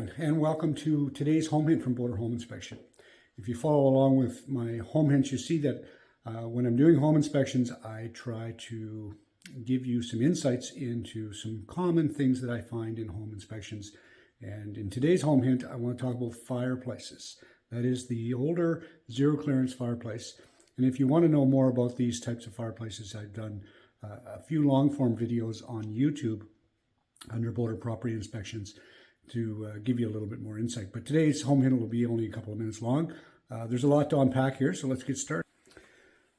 again, and welcome to today's home hint from Boulder Home Inspection. If you follow along with my home hints, you see that when I'm doing home inspections, I try to give you some insights into some common things that I find in home inspections. And in today's home hint, I want to talk about fireplaces. That is the older zero clearance fireplace. And if you want to know more about these types of fireplaces, I've done a few long form videos on YouTube under Boulder Property Inspections to give you a little bit more insight. But today's home hint will be only a couple of minutes long. There's a lot to unpack here, so let's get started.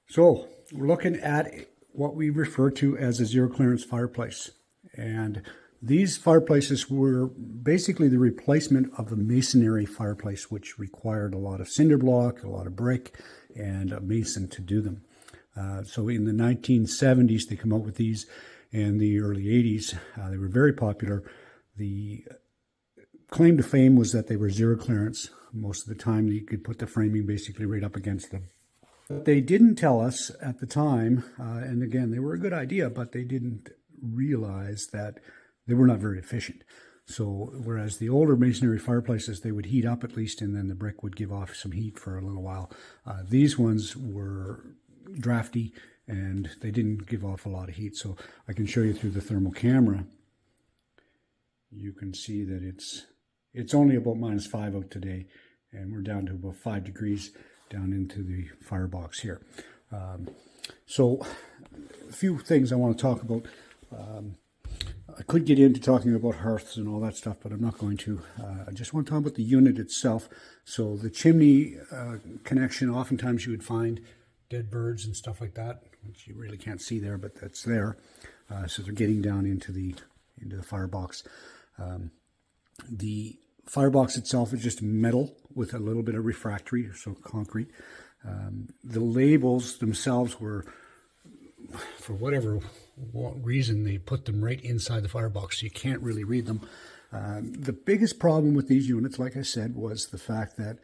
So we're looking at what we refer to as a zero clearance fireplace. And these fireplaces were basically the replacement of the masonry fireplace, which required a lot of cinder block, a lot of brick, and a mason to do them. So in the 1970s, they come out with these. In the early 80s, they were very popular. The claim to fame was that they were zero clearance. Most of the time, you could put the framing basically right up against them. But they didn't tell us at the time, and again, they were a good idea, but they didn't realize that they were not very efficient. So whereas the older masonry fireplaces, they would heat up at least, and then the brick would give off some heat for a little while. These ones were drafty, and they didn't give off a lot of heat. So I can show you through the thermal camera. You can see that it's only about -5 out today, and we're down to about 5 degrees down into the firebox here. So a few things I want to talk about. I could get into talking about hearths and all that stuff, but I'm not going to. I just want to talk about the unit itself. So the chimney connection, oftentimes you would find dead birds and stuff like that, which you really can't see there, but that's there. So they're getting down into the firebox. The firebox itself is just metal with a little bit of refractory, so concrete. The labels themselves were, for whatever reason, they put them right inside the firebox, so you can't really read them. The biggest problem with these units, like I said, was the fact that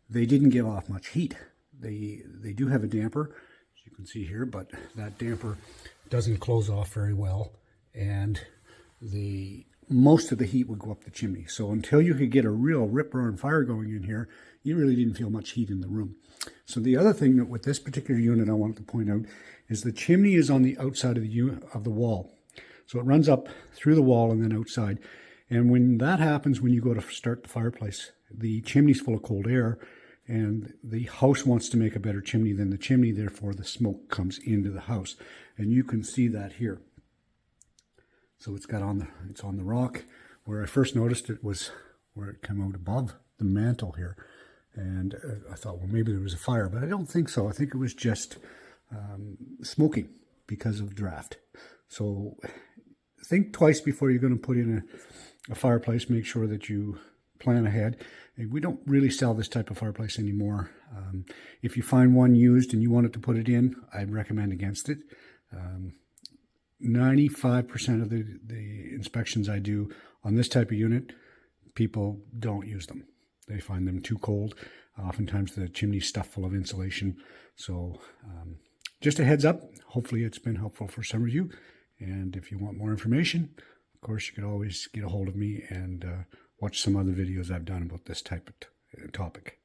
they didn't give off much heat. They do have a damper, as you can see here, but that damper doesn't close off very well, and most of the heat would go up the chimney. So until you could get a real rip-roaring fire going in here, you really didn't feel much heat in the room. So the other thing that with this particular unit I wanted to point out is the chimney is on the outside of the wall. So it runs up through the wall and then outside. And when that happens, when you go to start the fireplace, the chimney's full of cold air, and the house wants to make a better chimney than the chimney, therefore the smoke comes into the house. And you can see that here. So it's on the rock. Where I first noticed it was where it came out above the mantle here. And I thought, well, maybe there was a fire, but I don't think so. I think it was just smoking because of draft. So think twice before you're going to put in a fireplace. Make sure that you plan ahead. We don't really sell this type of fireplace anymore. If you find one used and you wanted to put it in, I'd recommend against it. 95% of the inspections I do on this type of unit, people don't use them. They find them too cold. Oftentimes the chimney's stuffed full of insulation. So just a heads up. Hopefully it's been helpful for some of you. And if you want more information, of course, you could always get a hold of me and watch some other videos I've done about this type of topic.